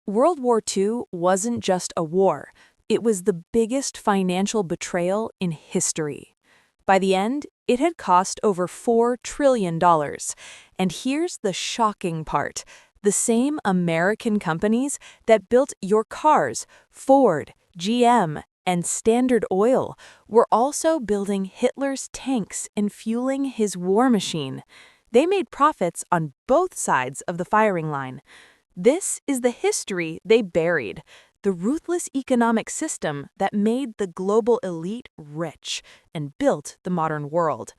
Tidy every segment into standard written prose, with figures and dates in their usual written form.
World War II wasn't just a war, it was the biggest financial betrayal in history. By the end, it had cost over $4 trillion. And here's the shocking part. The same American companies that built your cars, Ford, GM, and Standard Oil, were also building Hitler's tanks and fueling his war machine. They made profits on both sides of the firing line. This is the history they buried, the ruthless economic system that made the global elite rich and built the modern world.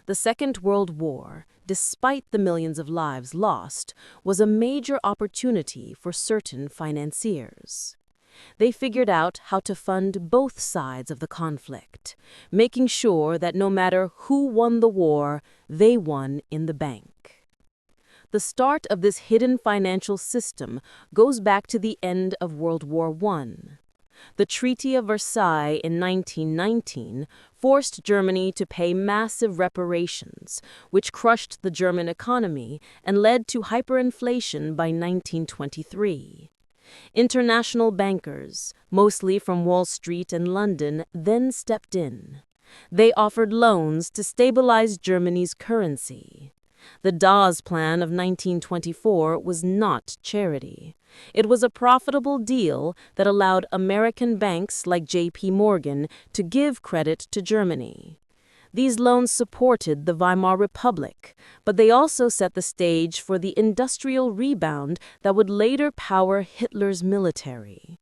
The Second World War, despite the millions of lives lost, was a major opportunity for certain financiers. They figured out how to fund both sides of the conflict, making sure that no matter who won the war, they won in the bank. The start of this hidden financial system goes back to the end of World War I. The Treaty of Versailles in 1919 forced Germany to pay massive reparations, which crushed the German economy and led to hyperinflation by 1923. International bankers, mostly from Wall Street and London, then stepped in. They offered loans to stabilize Germany's currency. The Dawes Plan of 1924 was not charity. It was a profitable deal that allowed American banks like J.P. Morgan to give credit to Germany. These loans supported the Weimar Republic, but they also set the stage for the industrial rebound that would later power Hitler's military.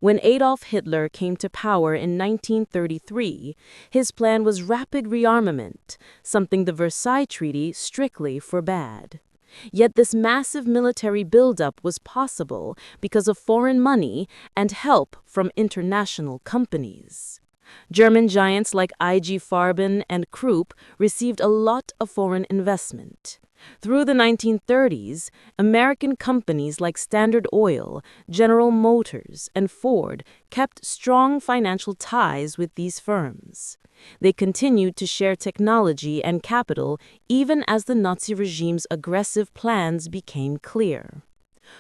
When Adolf Hitler came to power in 1933, his plan was rapid rearmament, something the Versailles Treaty strictly forbade. Yet this massive military buildup was possible because of foreign money and help from international companies. German giants like IG Farben and Krupp received a lot of foreign investment. Through the 1930s, American companies like Standard Oil, General Motors, and Ford kept strong financial ties with these firms. They continued to share technology and capital even as the Nazi regime's aggressive plans became clear.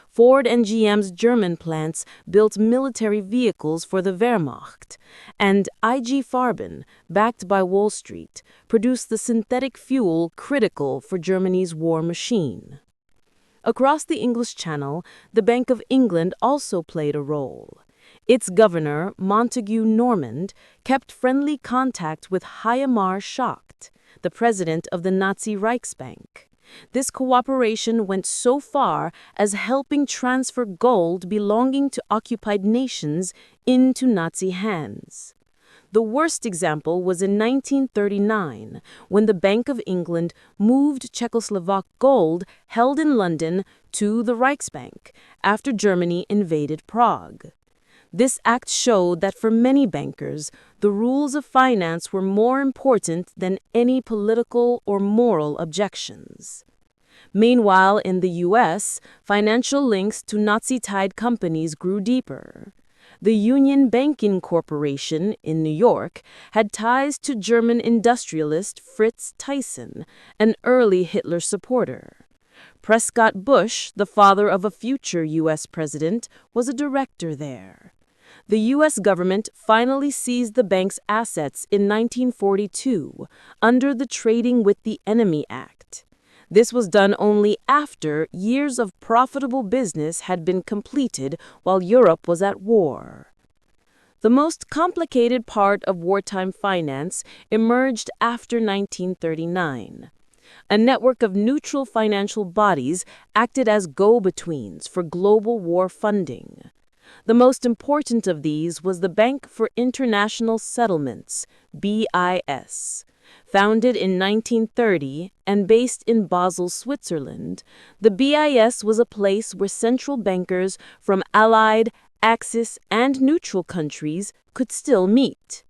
Ford and GM's German plants built military vehicles for the Wehrmacht, and IG Farben, backed by Wall Street, produced the synthetic fuel critical for Germany's war machine. Across the English Channel, the Bank of England also played a role. Its governor, Montagu Normand, kept friendly contact with Hjalmar Schacht, the president of the Nazi Reichsbank. This cooperation went so far as helping transfer gold belonging to occupied nations into Nazi hands. The worst example was in 1939, when the Bank of England moved Czechoslovak gold held in London to the Reichsbank after Germany invaded Prague. This act showed that for many bankers, the rules of finance were more important than any political or moral objections. Meanwhile, in the U.S., financial links to Nazi-tied companies grew deeper. The Union Banking Corporation in New York had ties to German industrialist Fritz Thyssen, an early Hitler supporter. Prescott Bush, the father of a future U.S. president, was a director there. The U.S. government finally seized the bank's assets in 1942 under the Trading with the Enemy Act. This was done only after years of profitable business had been completed while Europe was at war. The most complicated part of wartime finance emerged after 1939. A network of neutral financial bodies acted as go-betweens for global war funding. The most important of these was the Bank for International Settlements, BIS. Founded in 1930 and based in Basel, Switzerland, the BIS was a place where central bankers from Allied, Axis, and neutral countries could still meet.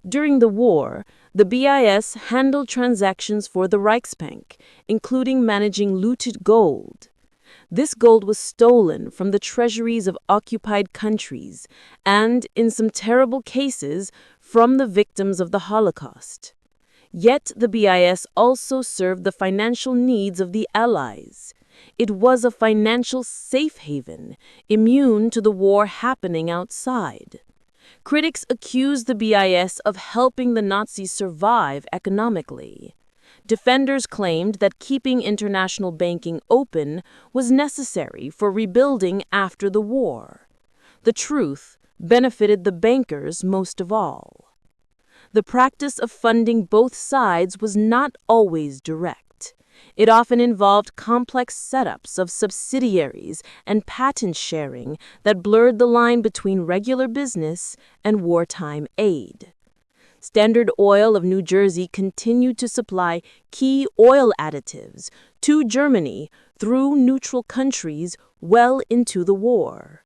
During the war, the BIS handled transactions for the Reichsbank, including managing looted gold. This gold was stolen from the treasuries of occupied countries and, in some terrible cases, from the victims of the Holocaust. Yet the BIS also served the financial needs of the Allies. It was a financial safe haven, immune to the war happening outside. Critics accused the BIS of helping the Nazis survive economically. Defenders claimed that keeping international banking open was necessary for rebuilding after the war. The truth benefited the bankers most of all. The practice of funding both sides was not always direct. It often involved complex setups of subsidiaries and patent sharing that blurred the line between regular business and wartime aid. Standard Oil of New Jersey continued to supply key oil additives to Germany through neutral countries well into the war.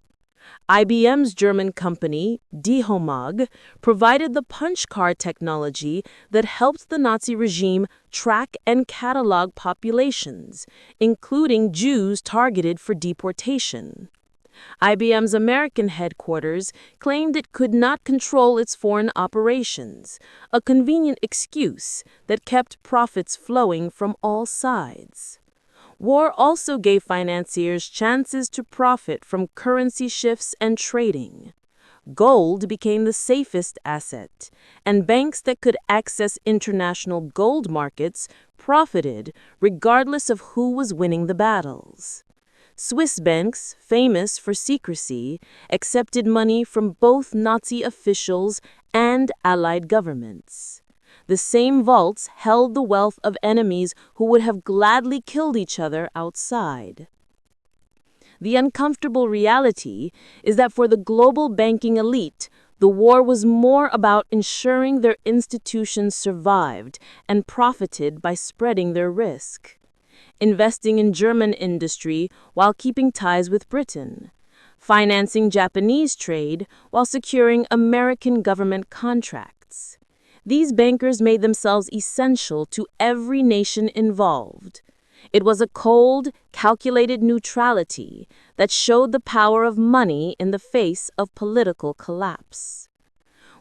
IBM's German company, Die Homag, provided the punch card technology that helped the Nazi regime track and catalog populations, including Jews targeted for deportation. IBM's American headquarters claimed it could not control its foreign operations, a convenient excuse that kept profits flowing from all sides. War also gave financiers chances to profit from currency shifts and trading. Gold became the safest asset, and banks that could access international gold markets profited regardless of who was winning the battles. Swiss banks, famous for secrecy, accepted money from both Nazi officials and Allied governments. The same vaults held the wealth of enemies who would have gladly killed each other outside. The uncomfortable reality is that for the global banking elite, the war was more about ensuring their institutions survived and profited by spreading their risk. Investing in German industry while keeping ties with Britain, financing Japanese trade while securing American government contracts. These bankers made themselves essential to every nation involved. It was a cold, calculated neutrality that showed the power of money in the face of political collapse.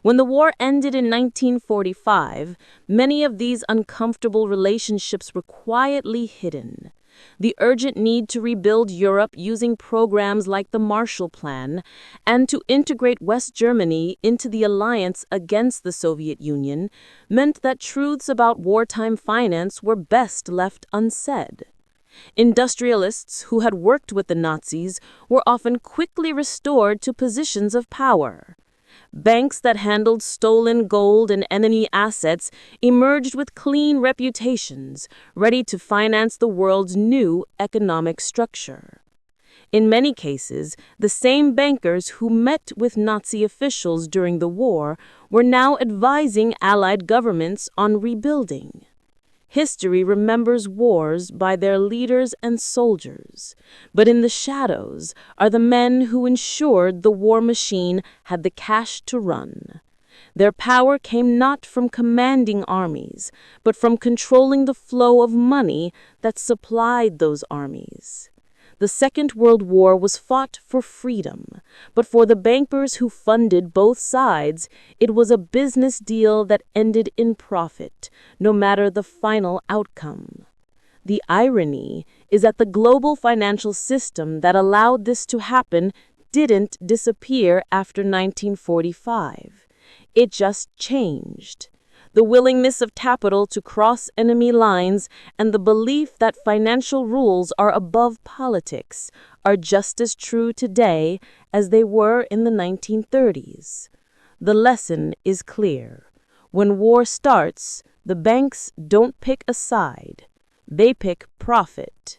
When the war ended in 1945, many of these uncomfortable relationships were quietly hidden. The urgent need to rebuild Europe using programs like the Marshall Plan and to integrate West Germany into the alliance against the Soviet Union meant that truths about wartime finance were best left unsaid. Industrialists who had worked with the Nazis were often quickly restored to positions of power. Banks that handled stolen gold and enemy assets emerged with clean reputations, ready to finance the world's new economic structure. In many cases, the same bankers who met with Nazi officials during the war were now advising Allied governments on rebuilding. History remembers wars by their leaders and soldiers, but in the shadows are the men who ensured the war machine had the cash to run. Their power came not from commanding armies, but from controlling the flow of money that supplied those armies. The Second World War was fought for freedom, but for the bankers who funded both sides, it was a business deal that ended in profit, no matter the final outcome. The irony is that the global financial system that allowed this to happen didn't disappear after 1945. It just changed. The willingness of capital to cross enemy lines and the belief that financial rules are above politics are just as true today as they were in the 1930s. The lesson is clear. When war starts, the banks don't pick a side. They pick profit.